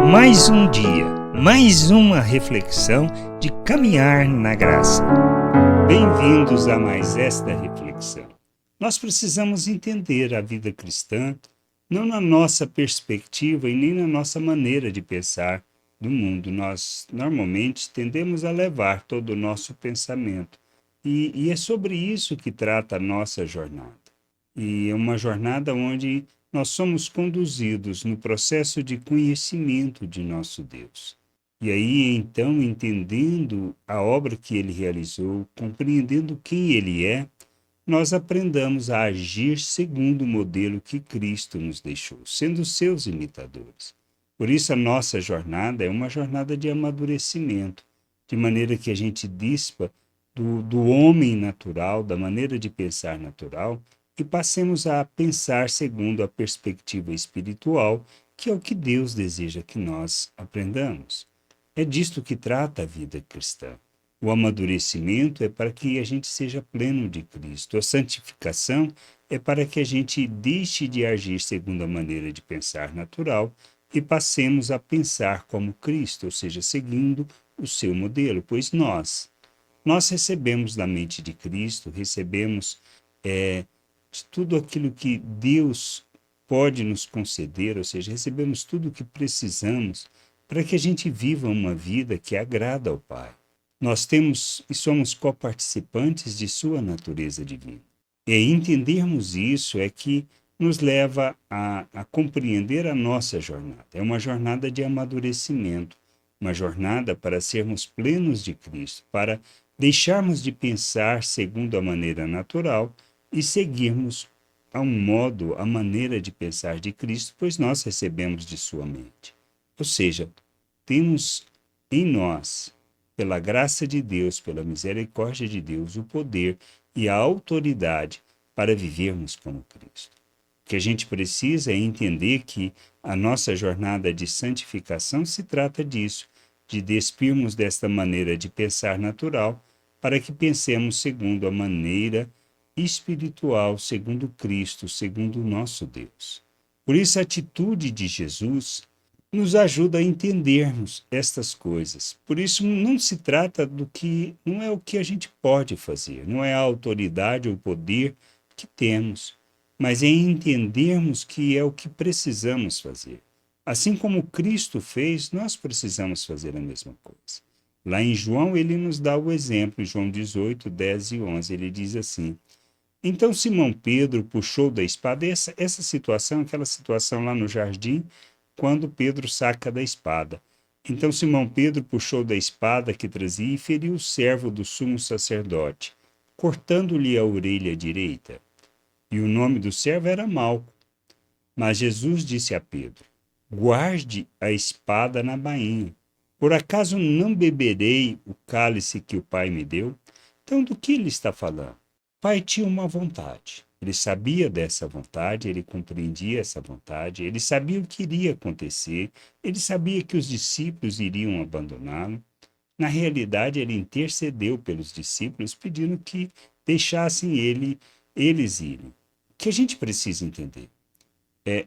Mais um dia, mais uma reflexão de caminhar na graça. Bem-vindos a mais esta reflexão. Nós precisamos entender a vida cristã não na nossa perspectiva e nem na nossa maneira de pensar do mundo. Nós normalmente tendemos a levar todo o nosso pensamento e é sobre isso que trata a nossa jornada. E é uma jornada onde nós somos conduzidos no processo de conhecimento de nosso Deus. E aí, então, entendendo a obra que ele realizou, compreendendo quem ele é, nós aprendamos a agir segundo o modelo que Cristo nos deixou, sendo seus imitadores. Por isso, a nossa jornada é uma jornada de amadurecimento, de maneira que a gente dispa do homem natural, da maneira de pensar natural, e passemos a pensar segundo a perspectiva espiritual, que é o que Deus deseja que nós aprendamos. É disto que trata a vida cristã. O amadurecimento é para que a gente seja pleno de Cristo. A santificação é para que a gente deixe de agir segundo a maneira de pensar natural e passemos a pensar como Cristo, ou seja, seguindo o seu modelo, pois nós recebemos da mente de Cristo, recebemos de tudo aquilo que Deus pode nos conceder, ou seja, recebemos tudo o que precisamos para que a gente viva uma vida que agrada ao Pai. Nós temos e somos coparticipantes de sua natureza divina. E entendermos isso é que nos leva a compreender a nossa jornada. É uma jornada de amadurecimento, uma jornada para sermos plenos de Cristo, para deixarmos de pensar segundo a maneira natural e seguirmos a um modo, a maneira de pensar de Cristo, pois nós recebemos de sua mente. Ou seja, temos em nós, pela graça de Deus, pela misericórdia de Deus, o poder e a autoridade para vivermos como Cristo. O que a gente precisa é entender que a nossa jornada de santificação se trata disso, de despirmos desta maneira de pensar natural para que pensemos segundo a maneira espiritual, segundo Cristo, segundo o nosso Deus. Por isso, a atitude de Jesus nos ajuda a entendermos estas coisas. Por isso, não se trata não é o que a gente pode fazer, não é a autoridade ou o poder que temos, mas é entendermos que é o que precisamos fazer. Assim como Cristo fez, nós precisamos fazer a mesma coisa. Lá em João, ele nos dá o exemplo, João 18, 10 e 11, ele diz assim: então Simão Pedro puxou da espada, essa situação, aquela situação lá no jardim, quando Pedro saca da espada. Então Simão Pedro puxou da espada que trazia e feriu o servo do sumo sacerdote, cortando-lhe a orelha direita. E o nome do servo era Malco. Mas Jesus disse a Pedro: guarde a espada na bainha. Por acaso não beberei o cálice que o Pai me deu? Então, do que ele está falando? O Pai tinha uma vontade. Ele sabia dessa vontade, ele compreendia essa vontade, ele sabia o que iria acontecer, ele sabia que os discípulos iriam abandoná-lo. Na realidade, ele intercedeu pelos discípulos, pedindo que deixassem eles irem. O que a gente precisa entender?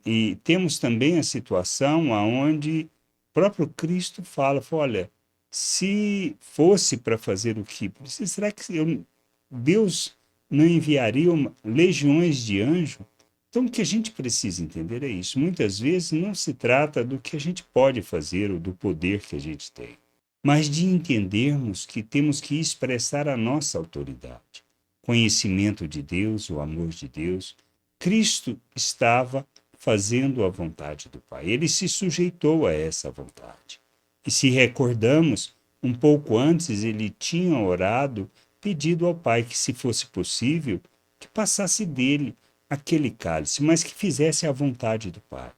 E temos também a situação onde o próprio Cristo fala, olha, se fosse para fazer o que precisa, será que Deus não enviaria legiões de anjos? Então, o que a gente precisa entender é isso. Muitas vezes não se trata do que a gente pode fazer ou do poder que a gente tem, mas de entendermos que temos que expressar a nossa autoridade. Conhecimento de Deus, o amor de Deus. Cristo estava fazendo a vontade do Pai. Ele se sujeitou a essa vontade. E se recordamos, um pouco antes ele tinha orado, pedido ao Pai que, se fosse possível, que passasse dele aquele cálice, mas que fizesse a vontade do Pai.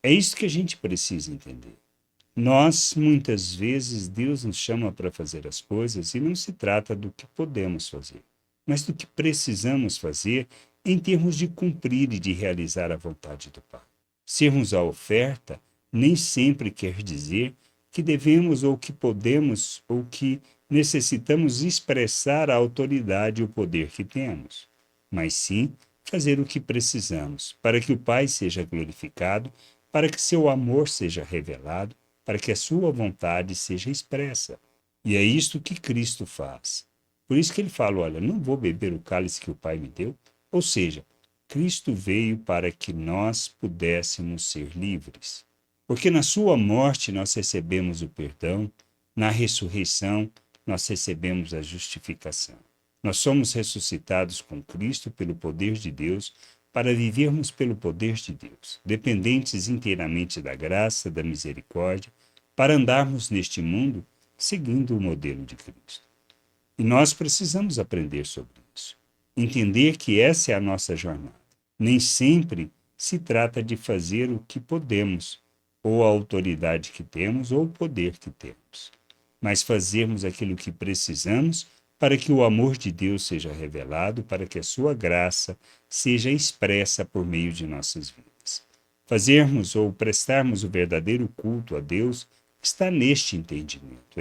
É isso que a gente precisa entender. Nós, muitas vezes, Deus nos chama para fazer as coisas e não se trata do que podemos fazer, mas do que precisamos fazer em termos de cumprir e de realizar a vontade do Pai. Sermos a oferta nem sempre quer dizer que devemos ou que podemos ou que necessitamos expressar a autoridade e o poder que temos, mas sim fazer o que precisamos para que o Pai seja glorificado, para que seu amor seja revelado, para que a sua vontade seja expressa. E é isto que Cristo faz. Por isso que ele fala, olha, não vou beber o cálice que o Pai me deu. Ou seja, Cristo veio para que nós pudéssemos ser livres. Porque na sua morte nós recebemos o perdão, na ressurreição nós recebemos a justificação. Nós somos ressuscitados com Cristo pelo poder de Deus para vivermos pelo poder de Deus, dependentes inteiramente da graça, da misericórdia, para andarmos neste mundo seguindo o modelo de Cristo. E nós precisamos aprender sobre isso. Entender que essa é a nossa jornada. Nem sempre se trata de fazer o que podemos, ou a autoridade que temos, ou o poder que temos, mas fazermos aquilo que precisamos para que o amor de Deus seja revelado, para que a sua graça seja expressa por meio de nossas vidas. Fazermos ou prestarmos o verdadeiro culto a Deus está neste entendimento,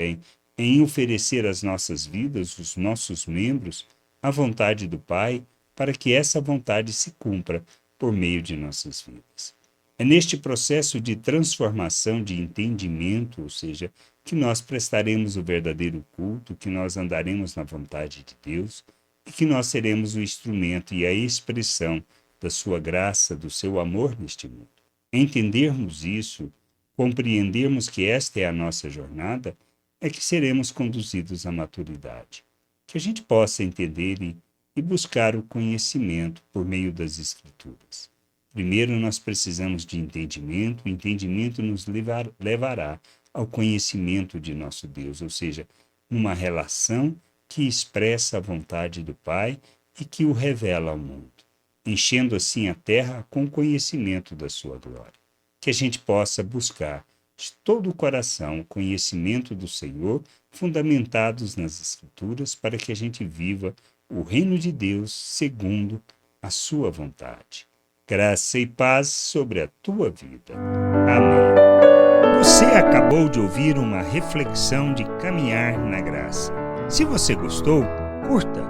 em oferecer as nossas vidas, os nossos membros, à vontade do Pai, para que essa vontade se cumpra por meio de nossas vidas. É neste processo de transformação de entendimento, ou seja, que nós prestaremos o verdadeiro culto, que nós andaremos na vontade de Deus e que nós seremos o instrumento e a expressão da sua graça, do seu amor neste mundo. Entendermos isso, compreendermos que esta é a nossa jornada, é que seremos conduzidos à maturidade. Que a gente possa entender e buscar o conhecimento por meio das Escrituras. Primeiro, nós precisamos de entendimento, o entendimento nos levará ao conhecimento de nosso Deus, ou seja, numa relação que expressa a vontade do Pai e que o revela ao mundo, enchendo assim a terra com conhecimento da sua glória. Que a gente possa buscar de todo o coração o conhecimento do Senhor, fundamentados nas Escrituras, para que a gente viva o reino de Deus segundo a sua vontade. Graça e paz sobre a tua vida. Amém. Você acabou de ouvir uma reflexão de caminhar na graça. Se você gostou, curta,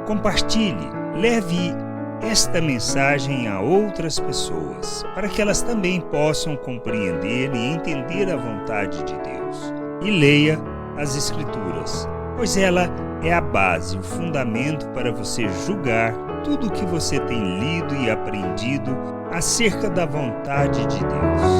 compartilhe, leve esta mensagem a outras pessoas, para que elas também possam compreender e entender a vontade de Deus. E leia as Escrituras, pois ela é a base, o fundamento para você julgar tudo o que você tem lido e aprendido acerca da vontade de Deus.